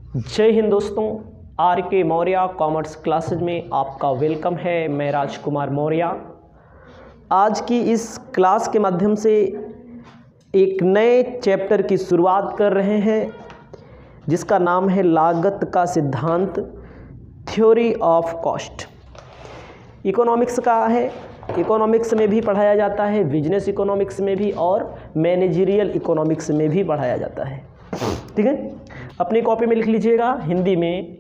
जय हिंद दोस्तों, आर के मौर्य कॉमर्स क्लासेज में आपका वेलकम है। मैं राजकुमार मौर्य आज की इस क्लास के माध्यम से एक नए चैप्टर की शुरुआत कर रहे हैं जिसका नाम है लागत का सिद्धांत, थ्योरी ऑफ कॉस्ट। इकोनॉमिक्स का है, इकोनॉमिक्स में भी पढ़ाया जाता है, बिजनेस इकोनॉमिक्स में भी और मैनेजरियल इकोनॉमिक्स में भी पढ़ाया जाता है। ठीक है, अपनी कॉपी में लिख लीजिएगा हिंदी में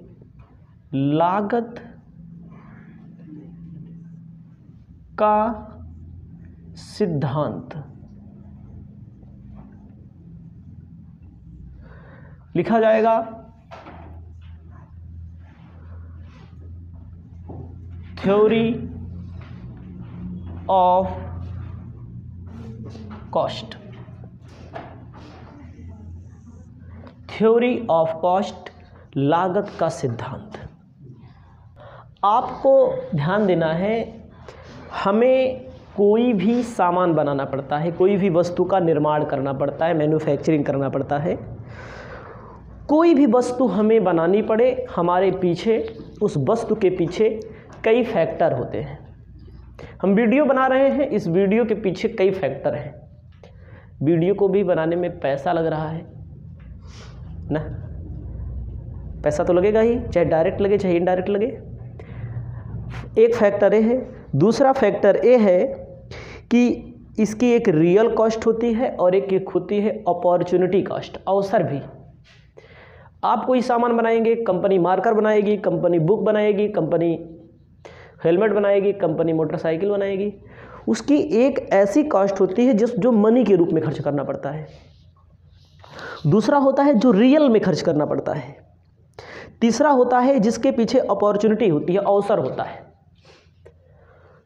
लागत का सिद्धांत लिखा जाएगा। Theory of cost, theory of cost, लागत का सिद्धांत। आपको ध्यान देना है, हमें कोई भी सामान बनाना पड़ता है, कोई भी वस्तु का निर्माण करना पड़ता है, मैन्युफैक्चरिंग करना पड़ता है। कोई भी वस्तु हमें बनानी पड़े, हमारे पीछे, उस वस्तु के पीछे कई फैक्टर होते हैं। हम वीडियो बना रहे हैं, इस वीडियो के पीछे कई फैक्टर हैं। वीडियो को भी बनाने में पैसा लग रहा है ना, पैसा तो लगेगा ही, चाहे डायरेक्ट लगे चाहे इनडायरेक्ट लगे। एक फैक्टर ये है। दूसरा फैक्टर ये है कि इसकी एक रियल कॉस्ट होती है और एक होती है अपॉर्चुनिटी कॉस्ट, अवसर भी। आप कोई सामान बनाएंगे, कंपनी मार्कर बनाएगी, कंपनी बुक बनाएगी, कंपनी हेलमेट बनाएगी, कंपनी मोटरसाइकिल बनाएगी, उसकी एक ऐसी कॉस्ट होती है जो मनी के रूप में खर्च करना पड़ता है। दूसरा होता है जो रियल में खर्च करना पड़ता है। तीसरा होता है जिसके पीछे अपॉर्चुनिटी होती है, अवसर होता है।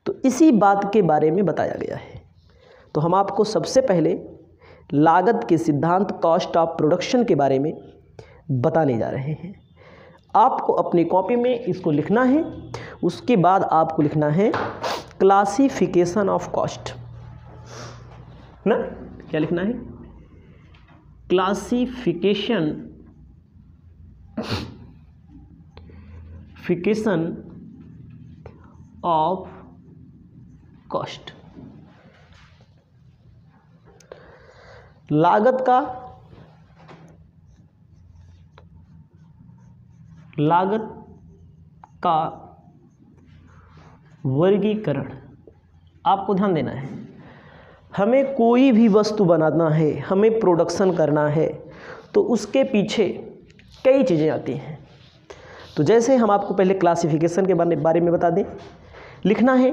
तो इसी बात के बारे में बताया गया है। तो हम आपको सबसे पहले लागत के सिद्धांत, कॉस्ट ऑफ प्रोडक्शन के बारे में बताने जा रहे हैं। आपको अपनी कॉपी में इसको लिखना है। उसके बाद आपको लिखना है क्लासिफिकेशन ऑफ कॉस्ट ना, क्या लिखना है? Classification of cost. लागत का वर्गीकरण। आपको ध्यान देना है, हमें कोई भी वस्तु बनाना है, हमें प्रोडक्शन करना है, तो उसके पीछे कई चीज़ें आती हैं। तो जैसे हम आपको पहले क्लासिफिकेशन के बारे में बता दें, लिखना है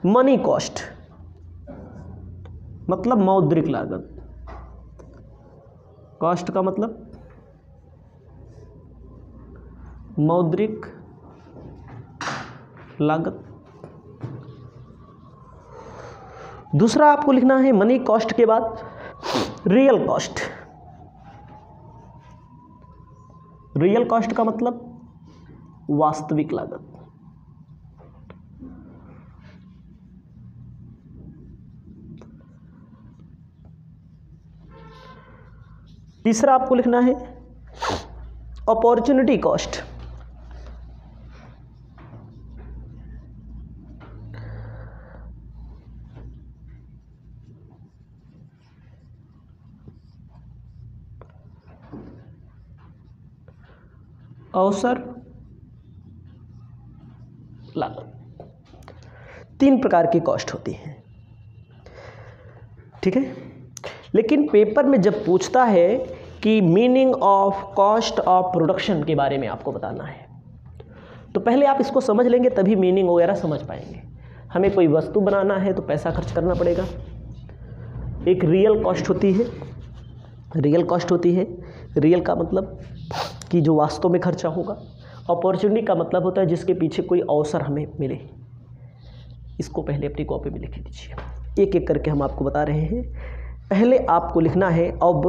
मनी कॉस्ट, मतलब मौद्रिक लागत। कॉस्ट का मतलब मौद्रिक लागत। दूसरा आपको लिखना है मनी कॉस्ट के बाद रियल कॉस्ट। रियल कॉस्ट का मतलब वास्तविक लागत। तीसरा आपको लिखना है अपॉर्चुनिटी कॉस्ट। अवसर लागत। 3 प्रकार की कॉस्ट होती है। ठीक है, लेकिन पेपर में जब पूछता है कि meaning of cost of production के बारे में आपको बताना है, तो पहले आप इसको समझ लेंगे तभी मीनिंग वगैरह समझ पाएंगे। हमें कोई वस्तु बनाना है तो पैसा खर्च करना पड़ेगा। एक रियल कॉस्ट होती है, रियल कॉस्ट होती है, रियल का मतलब कि जो वास्तव में खर्चा होगा। अपॉर्चुनिटी का मतलब होता है जिसके पीछे कोई अवसर हमें मिले। इसको पहले अपनी कॉपी में लिख दीजिए, एक एक करके हम आपको बता रहे हैं। पहले आपको लिखना है अब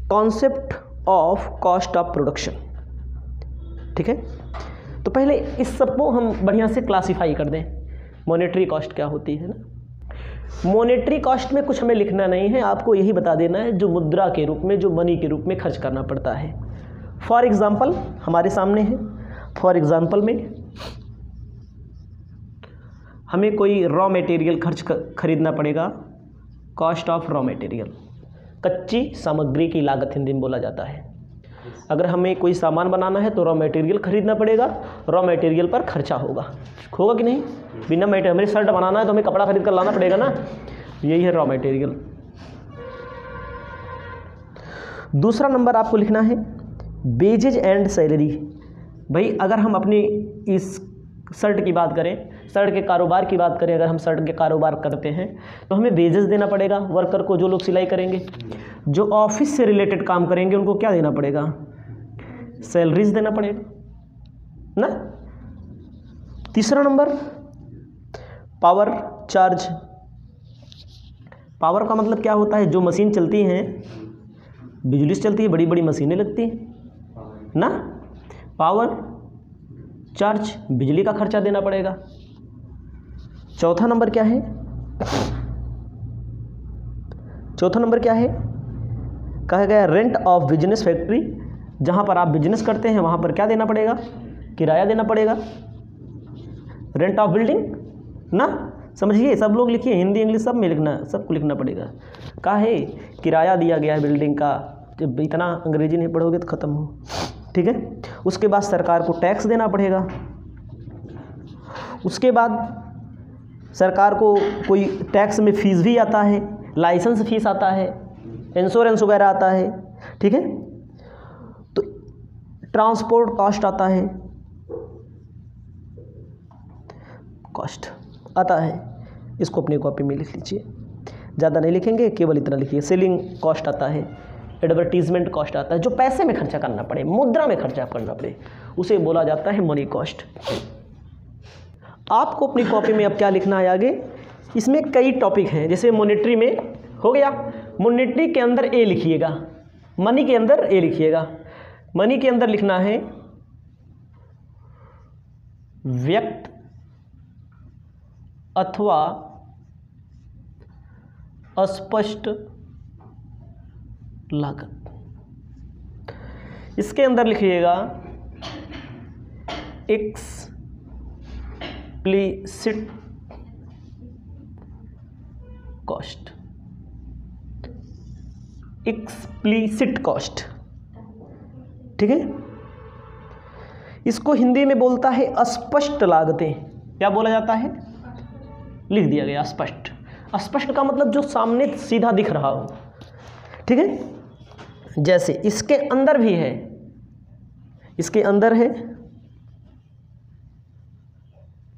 concept of cost of production. ठीक है, तो पहले इस सबको हम बढ़िया से क्लासिफाई कर दें। मॉनेटरी कॉस्ट क्या होती है ना, मॉनेटरी कॉस्ट में कुछ हमें लिखना नहीं है, आपको यही बता देना है जो मुद्रा के रूप में, जो मनी के रूप में खर्च करना पड़ता है। फॉर एग्जाम्पल हमारे सामने है, फॉर एग्जाम्पल में हमें कोई रॉ मटेरियल खरीदना पड़ेगा, कॉस्ट ऑफ रॉ मटेरियल, कच्ची सामग्री की लागत हिंदी में बोला जाता है। अगर हमें कोई सामान बनाना है तो रॉ मटेरियल खरीदना पड़ेगा, रॉ मटेरियल पर खर्चा होगा कि नहीं? बिना हमें शर्ट बनाना है तो हमें कपड़ा खरीद कर लाना पड़ेगा ना, यही है रॉ मटेरियल। दूसरा नंबर आपको लिखना है वेजेज एंड सैलरी। भाई अगर हम अपनी इस शर्ट की बात करें, शर्ट के कारोबार की बात करें, अगर हम शर्ट के कारोबार करते हैं तो हमें वेजेस देना पड़ेगा वर्कर को, जो लोग सिलाई करेंगे। जो ऑफिस से रिलेटेड काम करेंगे उनको क्या देना पड़ेगा? सैलरीज देना पड़ेगा ना। तीसरा नंबर पावर चार्ज। पावर का मतलब क्या होता है? जो मशीन चलती हैं, बिजली से चलती है, बड़ी बड़ी मशीनें लगती हैं ना, पावर चार्ज, बिजली का खर्चा देना पड़ेगा। चौथा नंबर क्या है? चौथा नंबर क्या है? कहा गया रेंट ऑफ बिजनेस फैक्ट्री। जहां पर आप बिजनेस करते हैं वहां पर क्या देना पड़ेगा? किराया देना पड़ेगा। रेंट ऑफ बिल्डिंग ना, समझिए, सब लोग लिखिए, हिंदी इंग्लिश सब में लिखना, सबको लिखना पड़ेगा। कहा है किराया दिया गया है बिल्डिंग का। जब इतना अंग्रेजी नहीं पढ़ोगे तो ख़त्म हो, ठीक है। उसके बाद सरकार को टैक्स देना पड़ेगा। उसके बाद सरकार को कोई टैक्स में फीस भी आता है, लाइसेंस फीस आता है, इंश्योरेंस वगैरह आता है, ठीक है। तो ट्रांसपोर्ट कॉस्ट आता है, कॉस्ट आता है, इसको अपनी कॉपी में लिख लीजिए, ज़्यादा नहीं लिखेंगे, केवल इतना लिखिए। सेलिंग कॉस्ट आता है, एडवर्टीजमेंट कॉस्ट आता है, जो पैसे में खर्चा करना पड़े, मुद्रा में खर्चा करना पड़े, उसे बोला जाता है मनी कॉस्ट। आपको अपनी कॉपी में अब क्या लिखना है आगे? इसमें कई टॉपिक हैं, जैसे मॉनेटरी में हो गया, मॉनेटरी के अंदर ए लिखिएगा, मनी के अंदर ए लिखिएगा। मनी के अंदर लिखना है व्यक्ति अथवा अस्पष्ट लागत। इसके अंदर लिखिएगा एक्सप्लिसिट कॉस्ट, एक्सप्लिसिट कॉस्ट, ठीक है। इसको हिंदी में बोलता है अस्पष्ट लागतें। क्या बोला जाता है? लिख दिया गया अस्पष्ट। अस्पष्ट का मतलब जो सामने सीधा दिख रहा हो, ठीक है। जैसे इसके अंदर भी है, इसके अंदर है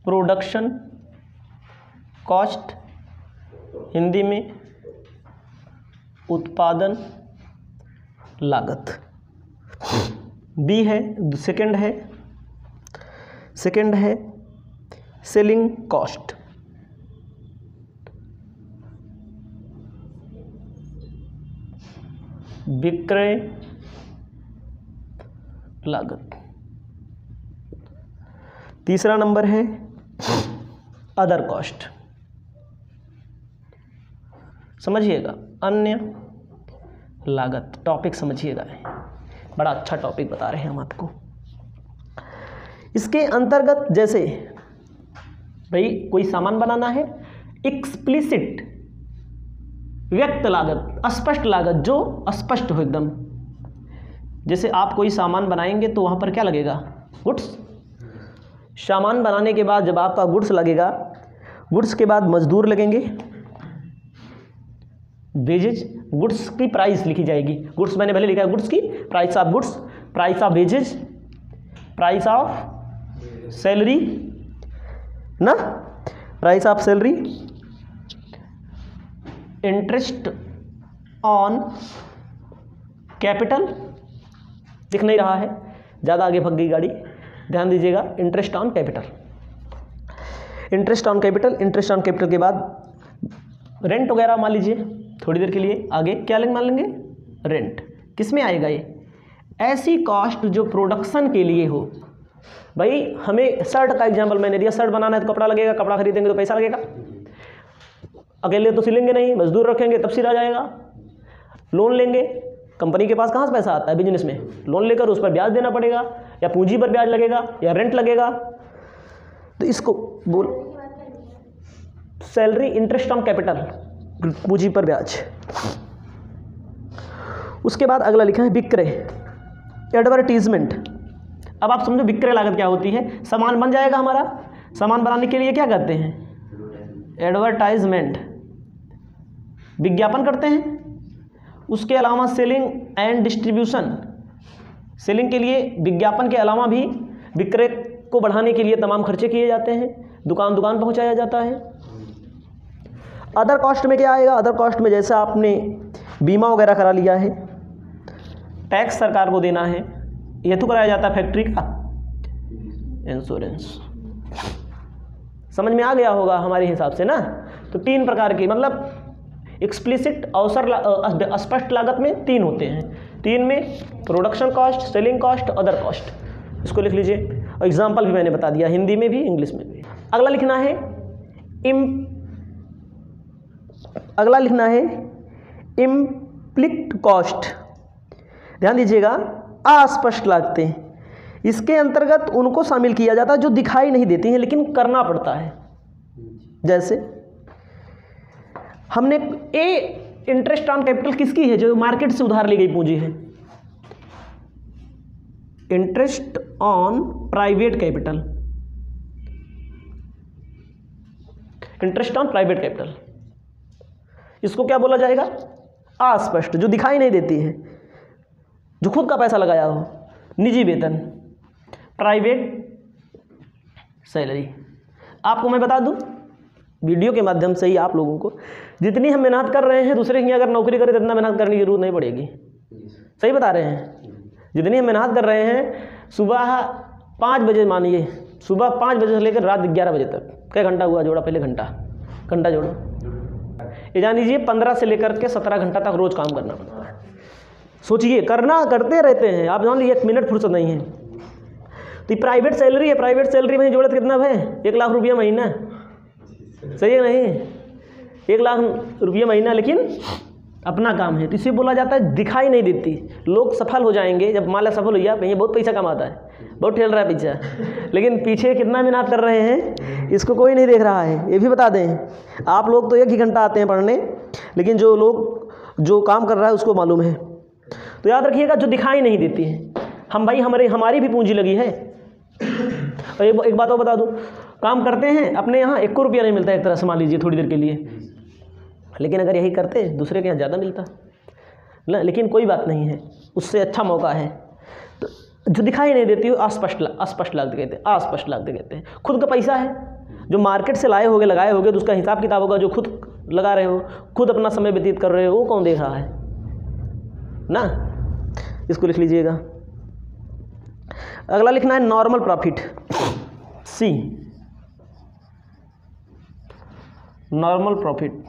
प्रोडक्शन कॉस्ट, हिंदी में उत्पादन लागत। बी है, सेकंड है सेलिंग कॉस्ट, विक्रय लागत। तीसरा नंबर है अदर कॉस्ट, समझिएगा, अन्य लागत। टॉपिक समझिएगा, बड़ा अच्छा टॉपिक बता रहे हैं हम आपको। इसके अंतर्गत जैसे भाई कोई सामान बनाना है, एक्सप्लिसिट व्यक्त लागत, अस्पष्ट लागत, जो अस्पष्ट हो एकदम। जैसे आप कोई सामान बनाएंगे तो वहाँ पर क्या लगेगा? गुड्स। सामान बनाने के बाद जब आपका गुड्स लगेगा, गुड्स के बाद मजदूर लगेंगे, वेजेज, गुड्स की प्राइस लिखी जाएगी। गुड्स मैंने पहले लिखा है, गुड्स की price of goods, price of wages, price of salary ना, price of salary, interest on capital. दिख नहीं रहा है, ज़्यादा आगे भग गई गाड़ी, ध्यान दीजिएगा। Interest on capital, interest on capital, interest on capital के बाद रेंट वगैरह मान लीजिए थोड़ी देर के लिए। आगे क्या मान लेंगे? रेंट। किस में आएगा ये? ऐसी कॉस्ट जो प्रोडक्शन के लिए हो। भाई हमें शर्ट का एग्जाम्पल मैंने दिया, शर्ट बनाना है तो कपड़ा लगेगा, कपड़ा खरीदेंगे तो पैसा लगेगा। अकेले तो सिलेंगे नहीं, मजदूर रखेंगे तब सिला जाएगा। लोन लेंगे कंपनी के पास कहाँ से पैसा आता है? बिजनेस में लोन लेकर उस पर ब्याज देना पड़ेगा, या पूंजी पर ब्याज लगेगा, या रेंट लगेगा। तो इसको बोल सैलरी, इंटरेस्ट ऑन कैपिटल, पूंजी पर ब्याज। उसके बाद अगला लिखा है विक्रय, एडवर्टीजमेंट। अब आप समझो विक्रय लागत क्या होती है। सामान बन जाएगा हमारा, सामान बनाने के लिए क्या करते हैं? एडवर्टाइजमेंट, विज्ञापन करते हैं। उसके अलावा सेलिंग एंड डिस्ट्रीब्यूशन, सेलिंग के लिए विज्ञापन के अलावा भी विक्रय को बढ़ाने के लिए तमाम खर्चे किए जाते हैं, दुकान दुकान पहुंचाया जाता है। अदर कॉस्ट में क्या आएगा? अदर कॉस्ट में जैसे आपने बीमा वगैरह करा लिया है, टैक्स सरकार को देना है, यह तो कराया जाता है फैक्ट्री का इंश्योरेंस। समझ में आ गया होगा हमारे हिसाब से ना। तो 3 प्रकार की, मतलब एक्सप्लिसिट अवसर स्पष्ट लागत में 3 होते हैं। 3 में production cost, selling cost, other cost. इसको लिख लीजिए, और एग्जाम्पल भी मैंने बता दिया, हिंदी में भी इंग्लिश में भी। अगला लिखना है इम्प्लिक्ट कॉस्ट। ध्यान दीजिएगा, अस्पष्ट लागतें, इसके अंतर्गत उनको शामिल किया जाता है जो दिखाई नहीं देती हैं लेकिन करना पड़ता है। जैसे हमने इंटरेस्ट ऑन कैपिटल किसकी है? जो मार्केट से उधार ली गई पूंजी है। Interest on private capital, interest on private capital, इसको क्या बोला जाएगा? अस्पष्ट, जो दिखाई नहीं देती है, जो खुद का पैसा लगाया हो। निजी वेतन, प्राइवेट सैलरी। आपको मैं बता दूं वीडियो के माध्यम से ही आप लोगों को, जितनी हम मेहनत कर रहे हैं दूसरे की अगर नौकरी करें तो इतना मेहनत करने की जरूरत नहीं पड़ेगी। सही बता रहे हैं। जितनी हम मेहनत कर रहे हैं, सुबह 5 बजे, मानिए सुबह 5 बजे से लेकर रात 11 बजे तक, क्या घंटा हुआ जोड़ा? पहले घंटा जोड़ो, ये जान लीजिए 15 से लेकर के 17 घंटा तक रोज काम करना पड़ता है। सोचिए, करते रहते हैं आप, जान लीजिए 1 मिनट फुर्सत नहीं है। तो प्राइवेट सैलरी है, प्राइवेट सैलरी में जोड़े तो कितना है? 1 लाख रुपया महीना। सही है नहीं? 1 लाख रुपया महीना, लेकिन अपना काम है। तो इसे बोला जाता है दिखाई नहीं देती। लोग सफल हो जाएंगे जब मान लो सफल हो गया, ये बहुत पैसा कमाता है, बहुत ठेल रहा है पीछे, लेकिन पीछे कितना मेहनत कर रहे हैं इसको कोई नहीं देख रहा है। ये भी बता दें, आप लोग तो 1 ही घंटा आते हैं पढ़ने, लेकिन जो काम कर रहा है उसको मालूम है। तो याद रखिएगा, जो दिखाई नहीं देती है। हम भाई हमारी भी पूंजी लगी है। और एक बात और बता दूं, काम करते हैं अपने यहाँ 1 रुपया नहीं मिलता एक तरह से, मान लीजिए थोड़ी देर के लिए, लेकिन अगर यही करते दूसरे के यहाँ ज़्यादा मिलता ना। लेकिन कोई बात नहीं है, उससे अच्छा मौका है। तो जो दिखाई नहीं देती वो अस्पष्ट लागत कहते हैं। खुद का पैसा है जो मार्केट से लगाए होगे तो उसका हिसाब किताब होगा। जो खुद लगा रहे हो, खुद अपना समय व्यतीत कर रहे हो, वो कौन देख रहा है ना। इसको लिख लीजिएगा। अगला लिखना है नॉर्मल प्रॉफिट, सी, नॉर्मल प्रॉफिट,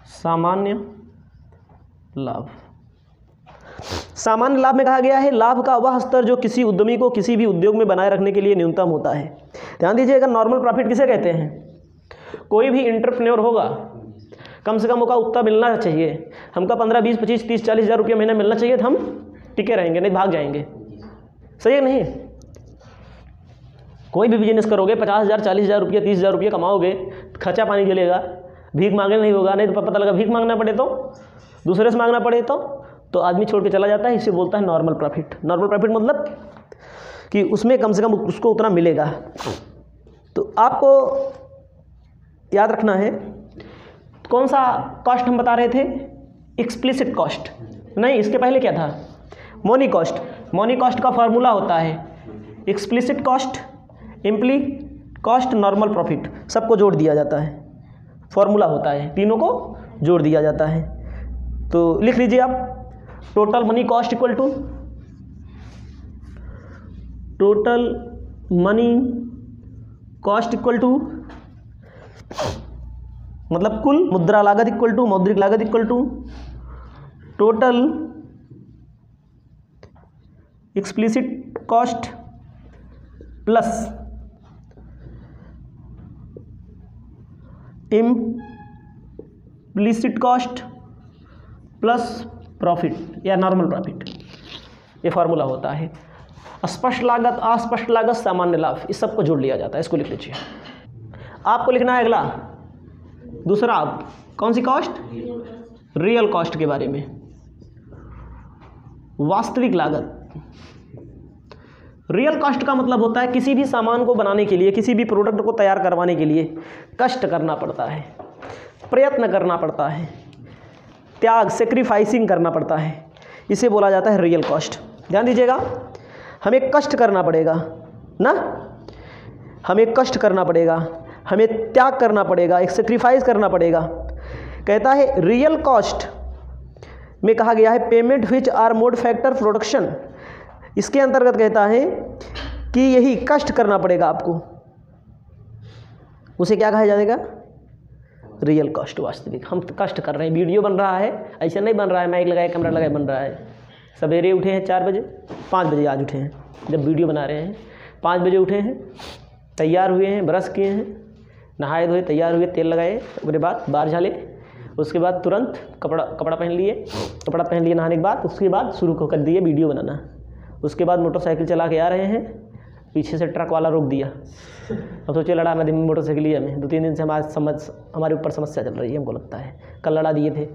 सामान्य लाभ। सामान्य लाभ में कहा गया है लाभ का वह स्तर जो किसी उद्यमी को किसी भी उद्योग में बनाए रखने के लिए न्यूनतम होता है। ध्यान दीजिएगा, नॉर्मल प्रॉफिट किसे कहते हैं? कोई भी एंटरप्रेन्योर होगा, कम से कम मौका उतना मिलना चाहिए। हमका 15, 20, 25, 30, 40 हज़ार रुपया महीना मिलना चाहिए, तो हम टिके रहेंगे, नहीं भाग जाएंगे। सही है नहीं? कोई भी बिजनेस करोगे, 50,000, 40,000 रुपया, 30,000 रुपया कमाओगे, खर्चा पानी चलेगा, भीख मांगने नहीं होगा। नहीं तो पता लगा भीख मांगना पड़े तो, दूसरे से मांगना पड़े तो आदमी छोड़ के चला जाता है। इसे बोलता है नॉर्मल प्रॉफिट। नॉर्मल प्रॉफिट मतलब कि उसमें कम से कम उसको उतना मिलेगा। तो आपको याद रखना है, कौन सा कॉस्ट हम बता रहे थे? एक्सप्लिसिट कॉस्ट नहीं, इसके पहले क्या था? मोनी कॉस्ट। मोनी कॉस्ट का फॉर्मूला होता है explicit cost, implicit cost, normal profit, सबको जोड़ दिया जाता है। फॉर्मूला होता है, तीनों को जोड़ दिया जाता है। तो लिख लीजिए आप, total money cost equal to total money cost equal to, मतलब कुल मुद्रा लागत इक्वल टू मौद्रिक लागत equal to total explicit cost plus implicit cost plus profit या नॉर्मल प्रॉफिट, ये फार्मूला होता है। स्पष्ट लागत, अस्पष्ट लागत, सामान्य लाभ, इस सबको जोड़ लिया जाता है। इसको लिख लीजिए। आपको लिखना है अगला दूसरा, कौन सी कॉस्ट? रियल कॉस्ट के बारे में। वास्तविक लागत। रियल कॉस्ट का मतलब होता है किसी भी सामान को बनाने के लिए, किसी भी प्रोडक्ट को तैयार करवाने के लिए कष्ट करना पड़ता है, प्रयत्न करना पड़ता है, त्याग, सेक्रीफाइसिंग करना पड़ता है, इसे बोला जाता है रियल कॉस्ट। ध्यान दीजिएगा, हमें कष्ट करना पड़ेगा ना, हमें कष्ट करना पड़ेगा, हमें त्याग करना पड़ेगा, एक सेक्रीफाइस करना पड़ेगा। कहता है रियल कॉस्ट में कहा गया है payment which are mode factor production. इसके अंतर्गत कहता है कि यही कष्ट करना पड़ेगा आपको, उसे क्या कहा जाएगा? रियल कॉस्ट, वास्तविक। हम कष्ट कर रहे हैं, वीडियो बन रहा है, ऐसा नहीं बन रहा है माइक लगाए कैमरा लगाए बन रहा है। सवेरे उठे हैं 4 बजे, 5 बजे आज उठे हैं, जब वीडियो बना रहे हैं 5 बजे उठे हैं, तैयार हुए हैं, ब्रश किए हैं, नहाए धोए, तैयार हुए, तेल लगाए, उसके बाद बाहर झाले, उसके बाद तुरंत कपड़ा पहन लिए, नहाने के बाद उसके बाद शुरू कर दिए वीडियो बनाना। उसके बाद मोटरसाइकिल चला के आ रहे हैं, पीछे से ट्रक वाला रोक दिया। अब सोचिए लड़ा ना दिन मोटरसाइकिल लिया में 2-3 दिन से हमारे ऊपर समस्या चल रही है, हमको लगता है कल लड़ा दिए थे।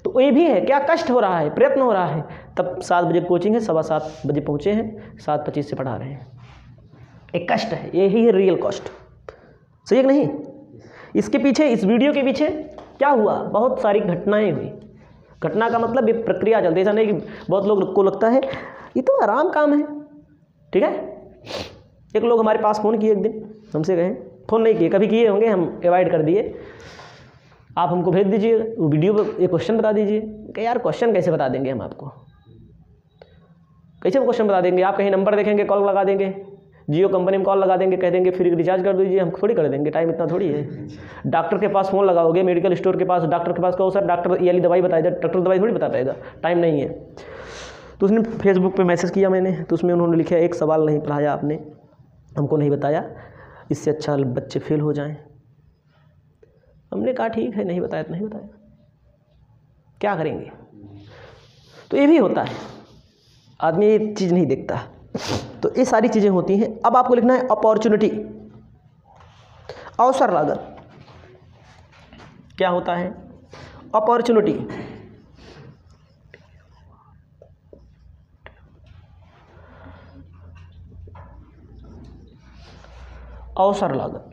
तो ये भी है, क्या कष्ट हो रहा है, प्रयत्न हो रहा है। तब 7 बजे कोचिंग है, 7:15 बजे पहुँचे हैं, 7:25 से पढ़ा रहे हैं। एक कष्ट है, यही है रियल कॉस्ट। सही है कि नहीं? इसके पीछे, इस वीडियो के पीछे क्या हुआ? बहुत सारी घटनाएं हुई। घटना का मतलब ये प्रक्रिया चलती है, ऐसा नहीं कि बहुत लोग को लगता है ये तो आराम काम है। ठीक है, एक लोग हमारे पास फ़ोन किए एक दिन, हमसे कहें, फ़ोन नहीं किए, कभी किए होंगे, हम अवॉइड कर दिए, आप हमको भेज दीजिए वो वीडियो पर एक क्वेश्चन बता दीजिए। कि यार क्वेश्चन कैसे बता देंगे हम आपको, कैसे क्वेश्चन बता देंगे? आप कहीं नंबर देखेंगे, कॉल लगा देंगे, जियो कंपनी में कॉल लगा देंगे, कह देंगे फ्री रिचार्ज कर दीजिए, हम थोड़ी कर देंगे, टाइम इतना थोड़ी है। डॉक्टर के पास फ़ोन लगाओगे, मेडिकल स्टोर के पास, डॉक्टर के पास कहो सर डॉक्टर ये वाली दवाई बताई दे, डॉक्टर दवाई थोड़ी बता पाएगा, टाइम नहीं है। तो उसने फेसबुक पे मैसेज किया मैंने, तो उसमें उन्होंने लिखा एक सवाल नहीं पढ़ाया आपने, हमको नहीं बताया, इससे अच्छा बच्चे फेल हो जाएं। हमने कहा ठीक है, नहीं बताया तो नहीं बताया, क्या करेंगे। तो ये भी होता है, आदमी ये चीज़ नहीं देखता। तो ये सारी चीज़ें होती हैं। अब आपको लिखना है अपॉर्चुनिटी, अवसर लागत। क्या होता है अपॉर्चुनिटी? अवसर लागत।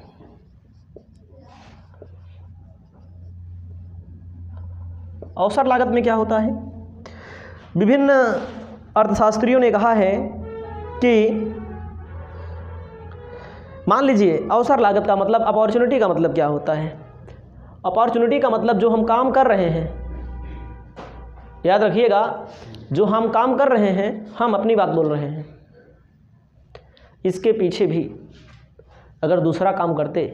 अवसर लागत में क्या होता है? विभिन्न अर्थशास्त्रियों ने कहा है कि मान लीजिए अवसर लागत का मतलब, अपॉर्चुनिटी का मतलब क्या होता है? अपॉर्चुनिटी का मतलब जो हम काम कर रहे हैं, याद रखिएगा, जो हम काम कर रहे हैं, हम अपनी बात बोल रहे हैं, इसके पीछे भी अगर दूसरा काम करते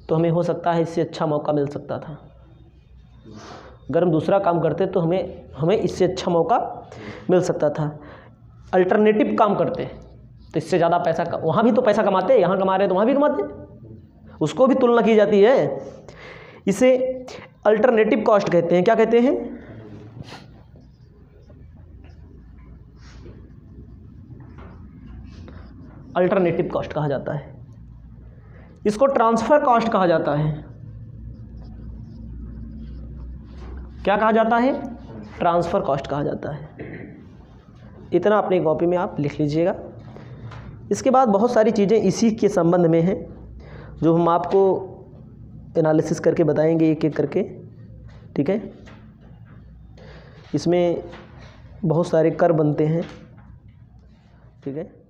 तो हमें हो सकता है इससे अच्छा मौका मिल सकता था। अगर हम दूसरा काम करते तो हमें इससे अच्छा मौका मिल सकता था। अल्टरनेटिव काम करते तो इससे ज़्यादा पैसा, वहाँ भी तो पैसा कमाते, यहाँ कमा रहे तो वहाँ भी कमाते, उसको भी तुलना की जाती है। इसे अल्टरनेटिव कॉस्ट कहते हैं। क्या कहते हैं? अल्टरनेटिव कॉस्ट कहा जाता है। इसको ट्रांसफ़र कॉस्ट कहा जाता है। क्या कहा जाता है? ट्रांसफ़र कॉस्ट कहा जाता है। इतना अपनी कॉपी में आप लिख लीजिएगा। इसके बाद बहुत सारी चीज़ें इसी के संबंध में हैं जो हम आपको एनालिसिस करके बताएंगे एक एक करके। ठीक है, इसमें बहुत सारे कर बनते हैं। ठीक है।